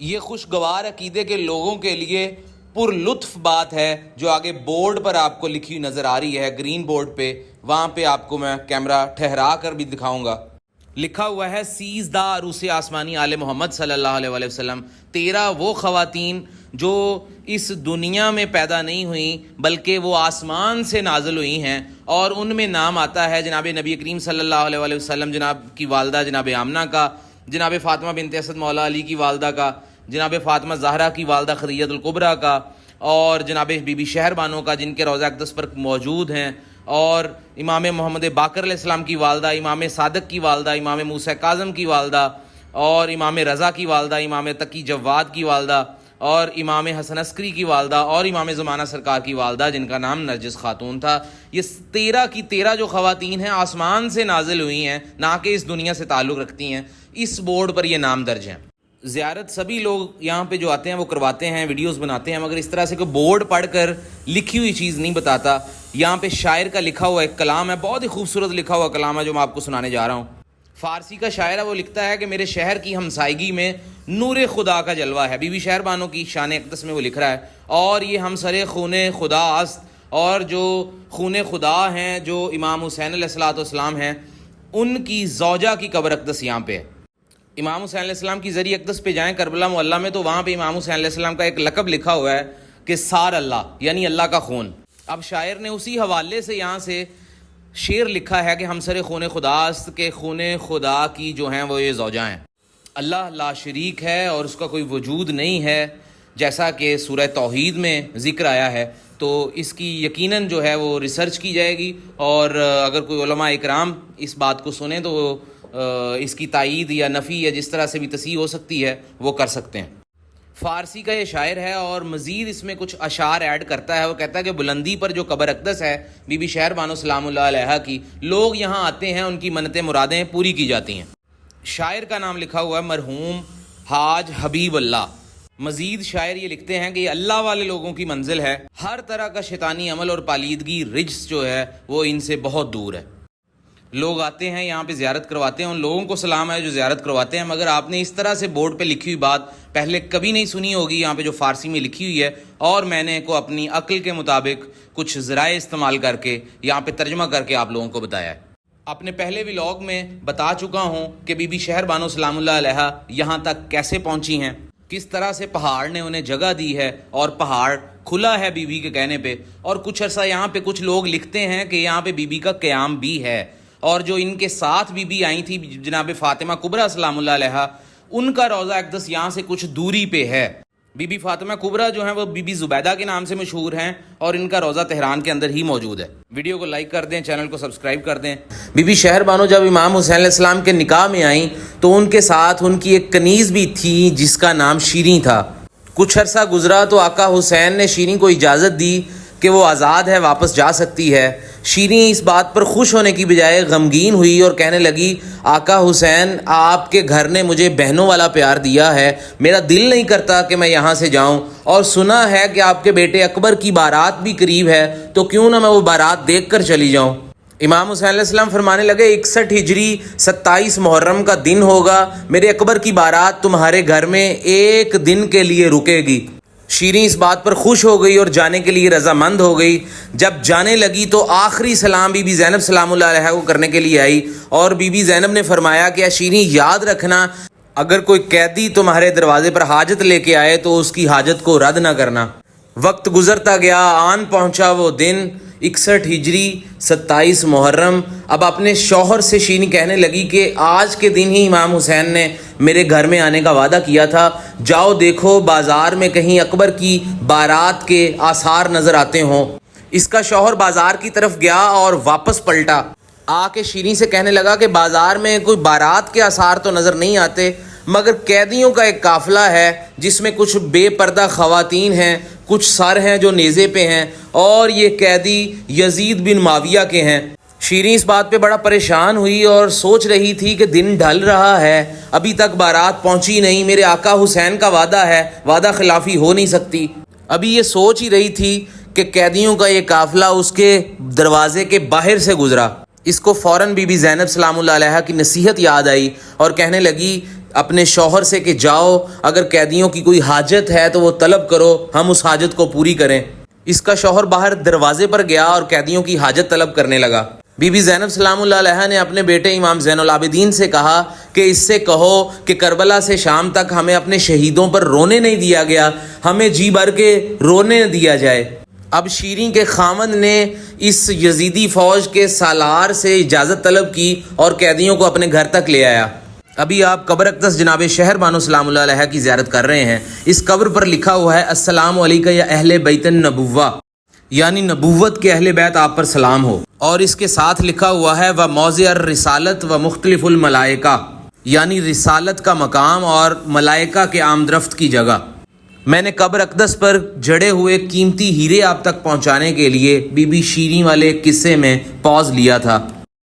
یہ خوشگوار عقیدے کے لوگوں کے لیے پر لطف بات ہے جو آگے بورڈ پر آپ کو لکھی ہوئی نظر آ رہی ہے، گرین بورڈ پہ، وہاں پہ آپ کو میں کیمرہ ٹھہرا کر بھی دکھاؤں گا. لکھا ہوا ہے سیزدہ عروس آسمانی آل محمد صلی اللہ علیہ وآلہ وسلم. 13 وہ خواتین جو اس دنیا میں پیدا نہیں ہوئیں بلکہ وہ آسمان سے نازل ہوئی ہیں، اور ان میں نام آتا ہے جناب نبی کریم صلی اللہ علیہ وآلہ وسلم، جناب کی والدہ جناب آمنہ کا، جناب فاطمہ بنت اسد مولا علی کی والدہ کا، جناب فاطمہ زہرا کی والدہ خدیجہ الکبریٰ کا، اور جناب بی بی شہر بانو کا جن کے روضہ اقدس پر موجود ہیں، اور امام محمد باقر علیہ السلام کی والدہ، امام صادق کی والدہ، امام موسیٰ کاظم کی والدہ، اور امام رضا کی والدہ، امام تقی جواد کی والدہ، اور امام حسن عسکری کی والدہ، اور امام زمانہ سرکار کی والدہ جن کا نام نرجس خاتون تھا. یہ 13 کی 13 جو خواتین ہیں آسمان سے نازل ہوئی ہیں، نہ کہ اس دنیا سے تعلق رکھتی ہیں. اس بورڈ پر یہ نام درج ہیں. زیارت سبھی لوگ یہاں پہ جو آتے ہیں وہ کرواتے ہیں، ویڈیوز بناتے ہیں، مگر اس طرح سے کوئی بورڈ پڑھ کر لکھی ہوئی چیز نہیں بتاتا. یہاں پہ شاعر کا لکھا ہوا ایک کلام ہے، بہت ہی خوبصورت لکھا ہوا کلام ہے جو میں آپ کو سنانے جا رہا ہوں. فارسی کا شاعر ہے، وہ لکھتا ہے کہ میرے شہر کی ہمسائیگی میں نور خدا کا جلوہ ہے. بی بی شہر بانو کی شان اقدس میں وہ لکھ رہا ہے، اور یہ ہم سر خون خدا است، اور جو خون خدا ہیں جو امام حسین علیہ السلام ہیں ان کی زوجہ کی قبر اقدس یہاں پہ ہے. امام حسین علیہ السلام کی زری اقدس پہ جائیں کربلا معلیٰ میں، تو وہاں پہ امام حسین علیہ السلام کا ایک لقب لکھا ہوا ہے کہ سار اللہ، یعنی اللہ کا خون. اب شاعر نے اسی حوالے سے یہاں سے شعر لکھا ہے کہ ہم سر خون خدا است، کہ خون خدا کی جو ہیں وہ یہ زوجہ ہیں. اللہ لا شریک ہے اور اس کا کوئی وجود نہیں ہے، جیسا کہ سورہ توحید میں ذکر آیا ہے. تو اس کی یقیناً جو ہے وہ ریسرچ کی جائے گی، اور اگر کوئی علماء اکرام اس بات کو سنیں تو وہ اس کی تائید یا نفی یا جس طرح سے بھی تصحیح ہو سکتی ہے وہ کر سکتے ہیں. فارسی کا یہ شاعر ہے، اور مزید اس میں کچھ اشعار ایڈ کرتا ہے. وہ کہتا ہے کہ بلندی پر جو قبر اقدس ہے بی بی شہر بانو سلام اللہ علیہا کی، لوگ یہاں آتے ہیں، ان کی منتیں مرادیں پوری کی جاتی ہیں. شاعر کا نام لکھا ہوا ہے مرحوم حاج حبیب اللہ. مزید شاعر یہ لکھتے ہیں کہ یہ اللہ والے لوگوں کی منزل ہے، ہر طرح کا شیطانی عمل اور پالیدگی رجس جو ہے وہ ان سے بہت دور ہے. لوگ آتے ہیں یہاں پہ زیارت کرواتے ہیں، ان لوگوں کو سلام ہے جو زیارت کرواتے ہیں، مگر آپ نے اس طرح سے بورڈ پہ لکھی ہوئی بات پہلے کبھی نہیں سنی ہوگی یہاں پہ جو فارسی میں لکھی ہوئی ہے، اور میں نے کو اپنی عقل کے مطابق کچھ ذرائع استعمال کر کے یہاں پہ ترجمہ کر کے آپ لوگوں کو بتایا ہے. اپنے پہلے ولاگ میں بتا چکا ہوں کہ بی بی شہر بانو سلام اللہ علیہا یہاں تک کیسے پہنچی ہیں، کس طرح سے پہاڑ نے انہیں جگہ دی ہے، اور پہاڑ کھلا ہے بی بی کے کہنے پہ. اور کچھ عرصہ یہاں پہ کچھ لوگ لکھتے ہیں کہ یہاں پہ بی بی کا قیام بھی ہے، اور جو ان کے ساتھ بی بی آئی تھی جناب فاطمہ کبریٰ سلام اللہ علیہا، ان کا روضہ اقدس یہاں سے کچھ دوری پہ ہے. بی بی فاطمہ کبریٰ جو ہیں وہ بی بی زبیدہ کے نام سے مشہور ہیں، اور ان کا روضہ تہران کے اندر ہی موجود ہے. ویڈیو کو لائک کر دیں، چینل کو سبسکرائب کر دیں. بی بی شہر بانو جب امام حسین علیہ السلام کے نکاح میں آئیں تو ان کے ساتھ ان کی ایک کنیز بھی تھی جس کا نام شیریں تھا. کچھ عرصہ گزرا تو آقا حسین نے شیریں کو اجازت دی کہ وہ آزاد ہے، واپس جا سکتی ہے. شیریں اس بات پر خوش ہونے کی بجائے غمگین ہوئی اور کہنے لگی، آقا حسین آپ کے گھر نے مجھے بہنوں والا پیار دیا ہے، میرا دل نہیں کرتا کہ میں یہاں سے جاؤں، اور سنا ہے کہ آپ کے بیٹے اکبر کی بارات بھی قریب ہے، تو کیوں نہ میں وہ بارات دیکھ کر چلی جاؤں. امام حسین علیہ السلام فرمانے لگے 61 ہجری 27 محرم کا دن ہوگا، میرے اکبر کی بارات تمہارے گھر میں ایک دن کے لیے رکے گی. شیریں اس بات پر خوش ہو گئی اور جانے کے لیے رضامند ہو گئی. جب جانے لگی تو آخری سلام بی بی زینب سلام اللہ علیہا کو کرنے کے لیے آئی، اور بی بی زینب نے فرمایا کہ شیریں یاد رکھنا، اگر کوئی قیدی تمہارے دروازے پر حاجت لے کے آئے تو اس کی حاجت کو رد نہ کرنا. وقت گزرتا گیا، آن پہنچا وہ دن 61 ہجری 27 محرم. اب اپنے شوہر سے شیریں کہنے لگی کہ آج کے دن ہی امام حسین نے میرے گھر میں آنے کا وعدہ کیا تھا، جاؤ دیکھو بازار میں کہیں اکبر کی بارات کے آثار نظر آتے ہوں. اس کا شوہر بازار کی طرف گیا اور واپس پلٹا، آ کے شیریں سے کہنے لگا کہ بازار میں کوئی بارات کے آثار تو نظر نہیں آتے، مگر قیدیوں کا ایک قافلہ ہے جس میں کچھ بے پردہ خواتین ہیں، کچھ سر ہیں جو نیزے پہ ہیں، اور یہ قیدی یزید بن معاویہ کے ہیں. شیریں اس بات پہ بڑا پریشان ہوئی اور سوچ رہی تھی کہ دن ڈھل رہا ہے، ابھی تک بارات پہنچی نہیں، میرے آقا حسین کا وعدہ ہے، وعدہ خلافی ہو نہیں سکتی. ابھی یہ سوچ ہی رہی تھی کہ قیدیوں کا یہ قافلہ اس کے دروازے کے باہر سے گزرا. اس کو فوراً بی بی زینب سلام اللہ علیہا کی نصیحت یاد آئی اور کہنے لگی اپنے شوہر سے کہ جاؤ اگر قیدیوں کی کوئی حاجت ہے تو وہ طلب کرو، ہم اس حاجت کو پوری کریں۔ اس کا شوہر باہر دروازے پر گیا اور قیدیوں کی حاجت طلب کرنے لگا۔ بی بی زینب سلام اللہ علیہا نے اپنے بیٹے امام زین العابدین سے کہا کہ اس سے کہو کہ کربلا سے شام تک ہمیں اپنے شہیدوں پر رونے نہیں دیا گیا، ہمیں جی بھر کے رونے دیا جائے۔ اب شیریں کے خاوند نے اس یزیدی فوج کے سالار سے اجازت طلب کی اور قیدیوں کو اپنے گھر تک لے آیا۔ ابھی آپ قبر اقدس جناب شہر بانو سلام اللہ علیہ کی زیارت کر رہے ہیں۔ اس قبر پر لکھا ہوا ہے السلام علیکم یا اہل بیت النبوہ، یعنی نبوت کے اہل بیت آپ پر سلام ہو، اور اس کے ساتھ لکھا ہوا ہے و موضع الرسالت و مختلف الملائکہ، یعنی رسالت کا مقام اور ملائکہ کے آمد رفت کی جگہ۔ میں نے قبر اقدس پر جڑے ہوئے قیمتی ہیرے آپ تک پہنچانے کے لیے بی بی شیریں والے قصے میں پوز لیا تھا۔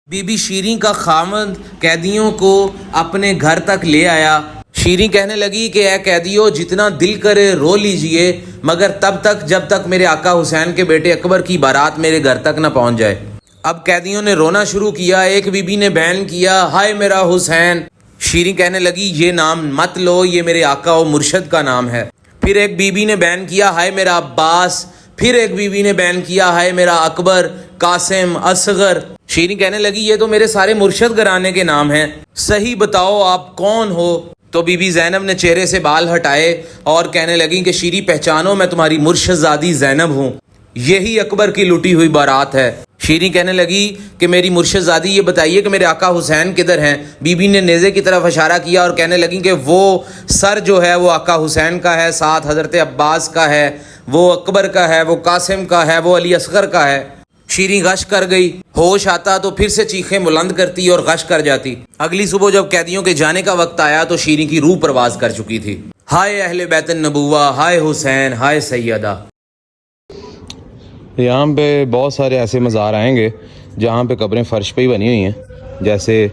بی بی شیریں کا خاوند قیدیوں کو اپنے گھر تک لے آیا۔ شیریں کہنے لگی کہ اے قیدیوں، جتنا دل کرے رو لیجئے، مگر تب تک جب تک میرے آقا حسین کے بیٹے اکبر کی بارات میرے گھر تک نہ پہنچ جائے۔ اب قیدیوں نے رونا شروع کیا۔ ایک بی بی نے بیان کیا ہائے میرا حسین۔ شیریں کہنے لگی یہ نام مت لو، یہ میرے آقا و مرشد کا نام ہے۔ پھر ایک بی بی نے بیان کیا ہائے میرا عباس۔ پھر ایک بی بی نے بیان کیا ہائے میرا اکبر، قاسم، اصغر۔ شیریں کہنے لگی یہ تو میرے سارے مرشد گھرانے کے نام ہیں، صحیح بتاؤ آپ کون ہو؟ تو بی بی زینب نے چہرے سے بال ہٹائے اور کہنے لگی کہ شیریں پہچانو، میں تمہاری مرشد زادی زینب ہوں، یہی اکبر کی لوٹی ہوئی بارات ہے۔ شیریں کہنے لگی کہ میری مرشد زادی یہ بتائیے کہ میرے آقا حسین کدھر ہیں؟ بی بی نے نیزے کی طرف اشارہ کیا اور کہنے لگی کہ وہ سر جو ہے وہ آقا حسین کا ہے، ساتھ حضرت عباس کا ہے، وہ اکبر کا ہے، وہ قاسم کا ہے، وہ علی اصغر کا ہے۔ شیریں غش کر گئی، ہوش آتا تو پھر سے چیخیں بلند کرتی اور غش کر جاتی۔ اگلی صبح جب قیدیوں کے جانے کا وقت آیا تو شیریں کی روح پرواز کر چکی تھی۔ ہائے اہل بیت النبوہ، ہائے حسین، ہائے سیدہ۔ یہاں پہ بہت سارے ایسے مزار آئیں گے جہاں پہ قبریں فرش پہ ہی بنی ہوئی ہیں، جیسے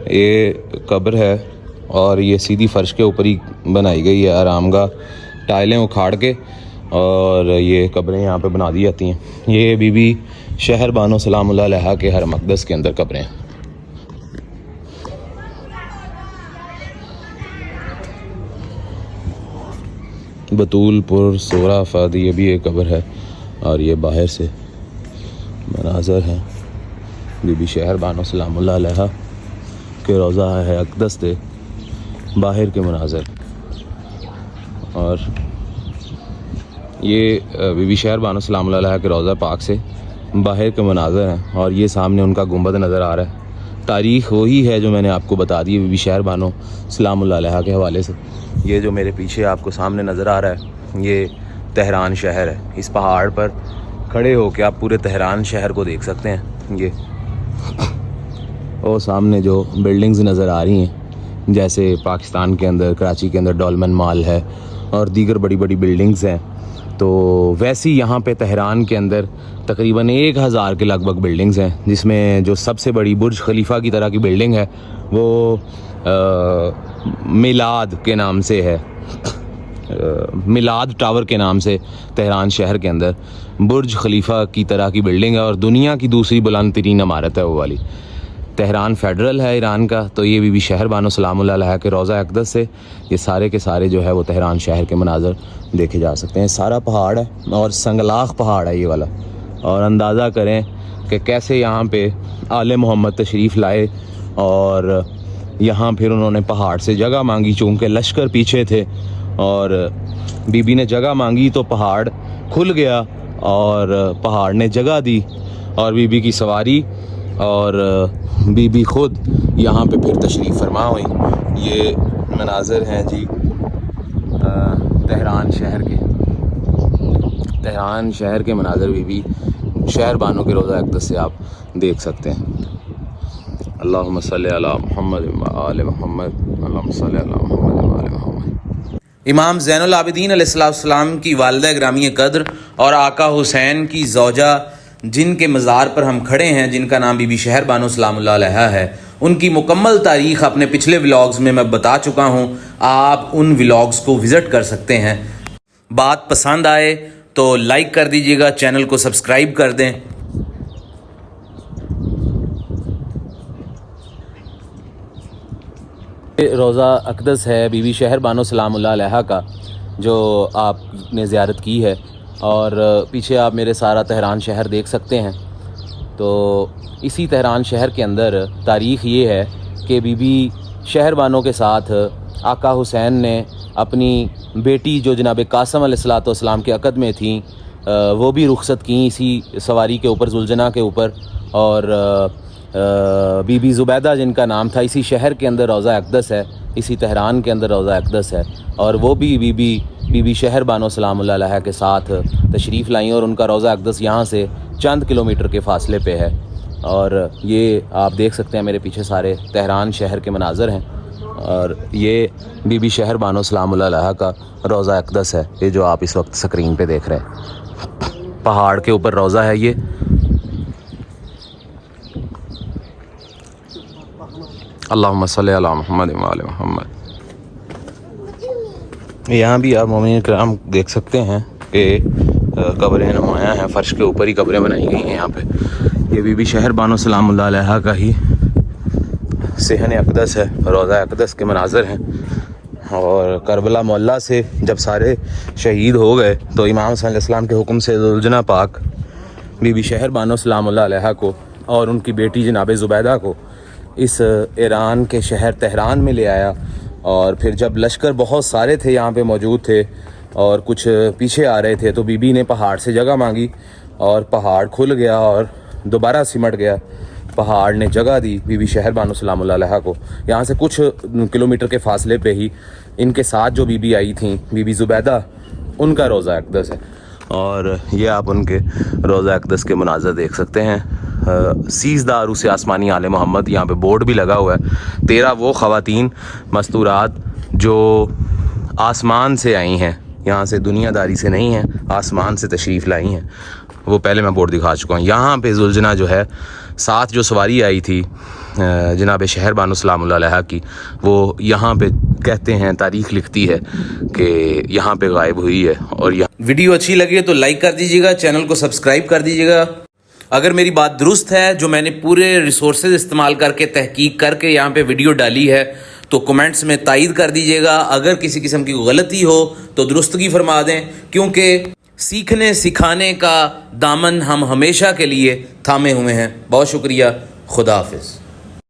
یہ قبر ہے اور یہ سیدھی فرش کے اوپر ہی بنائی گئی ہے، آرام گاہ، ٹائلیں اکھاڑ کے، اور یہ قبریں یہاں پہ بنا دی جاتی ہیں۔ یہ بی بی شہر بانو سلام اللہ علیہا کے حرم اقدس کے اندر قبریں ہیں۔ بطول پور سورہ فادی، یہ بھی ایک قبر ہے، اور یہ باہر سے مناظر ہیں بی بی شہر بانو سلام اللہ علیہا کے روضہ ہے اقدس دے باہر کے مناظر۔ اور یہ بی بی شہر بانو سلام اللہ علیہا کے روضہ پاک سے باہر کے مناظر ہیں، اور یہ سامنے ان کا گنبد نظر آ رہا ہے۔ تاریخ وہی ہے جو میں نے آپ کو بتا دی بی بی شہر بانو سلام اللہ علیہا کے حوالے سے۔ یہ جو میرے پیچھے آپ کو سامنے نظر آ رہا ہے یہ تہران شہر ہے۔ اس پہاڑ پر کھڑے ہو کے آپ پورے تہران شہر کو دیکھ سکتے ہیں۔ یہ اور سامنے جو بلڈنگز نظر آ رہی ہیں، جیسے پاکستان کے اندر کراچی کے اندر ڈولمن مال ہے اور دیگر بڑی بڑی بلڈنگز ہیں، تو ویسی یہاں پہ تہران کے اندر تقریباً 1000 کے لگ بھگ بلڈنگز ہیں، جس میں جو سب سے بڑی برج خلیفہ کی طرح کی بلڈنگ ہے وہ میلاد کے نام سے ہے، میلاد ٹاور کے نام سے تہران شہر کے اندر برج خلیفہ کی طرح کی بلڈنگ ہے، اور دنیا کی دوسری بلند ترین عمارت ہے وہ والی۔ تہران فیڈرل ہے ایران کا، تو یہ بی بی شہر بانو سلام اللہ علیہا کے روضہ اقدس سے یہ سارے کے سارے جو ہے وہ تہران شہر کے مناظر دیکھے جا سکتے ہیں۔ سارا پہاڑ ہے اور سنگلاخ پہاڑ ہے یہ والا، اور اندازہ کریں کہ کیسے یہاں پہ آل محمد تشریف لائے، اور یہاں پھر انہوں نے پہاڑ سے جگہ مانگی، چونکہ لشکر پیچھے تھے، اور بی بی نے جگہ مانگی تو پہاڑ کھل گیا اور پہاڑ نے جگہ دی، اور بی بی کی سواری اور بی بی خود یہاں پہ پھر تشریف فرما ہوئی۔ یہ مناظر ہیں جی تہران شہر کے، تہران شہر کے مناظر بی بی شہر بانو کے روضہ اقدس سے آپ دیکھ سکتے ہیں۔ اللہم صلی علی محمد و آل محمد، اللہم صلی علی محمد و آل محمد۔ امام زین العابدین علیہ السلام کی والدہ گرامی قدر اور آقا حسین کی زوجہ جن کے مزار پر ہم کھڑے ہیں، جن کا نام بی بی شہر بانو سلام اللہ علیہا ہے، ان کی مکمل تاریخ اپنے پچھلے ولاگز میں بتا چکا ہوں، آپ ان ولاگز کو وزٹ کر سکتے ہیں۔ بات پسند آئے تو لائک کر دیجیے گا، چینل کو سبسکرائب کر دیں۔ روضہ اقدس ہے بی بی شہر بانو سلام اللہ علیہا کا، جو آپ نے زیارت کی ہے، اور پیچھے آپ میرے سارا تہران شہر دیکھ سکتے ہیں۔ تو اسی تہران شہر کے اندر تاریخ یہ ہے کہ بی بی شہر بانو کے ساتھ آقا حسین نے اپنی بیٹی جو جناب قاسم علیہ الصلوۃ والسلام کے عقد میں تھیں، وہ بھی رخصت کیں اسی سواری کے اوپر، ذوالجناح کے اوپر، اور بی بی زبیدہ جن کا نام تھا، اسی شہر کے اندر روضہ اقدس ہے، اسی تہران کے اندر روضہ اقدس ہے، اور وہ بھی بی بی شہر بانو سلام اللہ علیہ کے ساتھ تشریف لائیں، اور ان کا روضہ اقدس یہاں سے چند کلومیٹر کے فاصلے پہ ہے۔ اور یہ آپ دیکھ سکتے ہیں میرے پیچھے سارے تہران شہر کے مناظر ہیں، اور یہ بی بی شہر بانو سلام اللہ علیہ کا روضہ اقدس ہے، یہ جو آپ اس وقت سکرین پہ دیکھ رہے ہیں، پہاڑ کے اوپر روضہ ہے یہ۔ اللہم صلی علی محمد و آل محمد۔ یہاں بھی آپ مومنین کرام دیکھ سکتے ہیں کہ قبریں نمایاں ہیں، فرش کے اوپر ہی قبریں بنائی گئی ہیں یہاں پہ۔ یہ بی بی شہر بانو سلام اللہ علیہ کا ہی صحن اقدس ہے، روضہ اقدس کے مناظر ہیں۔ اور کربلا معلیٰ سے جب سارے شہید ہو گئے تو امام صلی اللہ علیہ وسلم کے حکم سے ذوالجناح پاک بی بی شہر بانو سلام اللہ علیہ کو اور ان کی بیٹی جناب زبیدہ کو اس ایران کے شہر تہران میں لے آیا، اور پھر جب لشکر بہت سارے تھے یہاں پہ موجود تھے اور کچھ پیچھے آ رہے تھے، تو بی بی نے پہاڑ سے جگہ مانگی اور پہاڑ کھل گیا اور دوبارہ سمٹ گیا، پہاڑ نے جگہ دی بی بی شہر بانو سلام اللہ علیہ کو۔ یہاں سے کچھ کلومیٹر کے فاصلے پہ ہی ان کے ساتھ جو بی بی آئی تھیں، بی بی زبیدہ، ان کا روضہ اقدس ہے، اور یہ آپ ان کے روضہ اقدس کے مناظر دیکھ سکتے ہیں۔ سیزدہ عروس آسمانی آل محمد، یہاں پہ بورڈ بھی لگا ہوا ہے۔ 13 وہ خواتین مستورات جو آسمان سے آئی ہیں، یہاں سے دنیا داری سے نہیں ہیں، آسمان سے تشریف لائی ہیں، وہ پہلے میں بورڈ دکھا چکا ہوں۔ یہاں پہ ذوالجناح جو ہے، ساتھ جو سواری آئی تھی جناب شہر بانو سلام اللہ علیہ کی، وہ یہاں پہ کہتے ہیں، تاریخ لکھتی ہے کہ یہاں پہ غائب ہوئی ہے۔ اور ویڈیو اچھی لگی تو لائک کر دیجیے گا، چینل کو سبسکرائب کر دیجیے گا۔ اگر میری بات درست ہے، جو میں نے پورے ریسورسز استعمال کر کے تحقیق کر کے یہاں پہ ویڈیو ڈالی ہے، تو کمنٹس میں تائید کر دیجیے گا۔ اگر کسی قسم کی غلطی ہو تو درستگی فرما دیں، کیونکہ سیکھنے سکھانے کا دامن ہم ہمیشہ کے لیے تھامے ہوئے ہیں۔ بہت شکریہ، خدا حافظ۔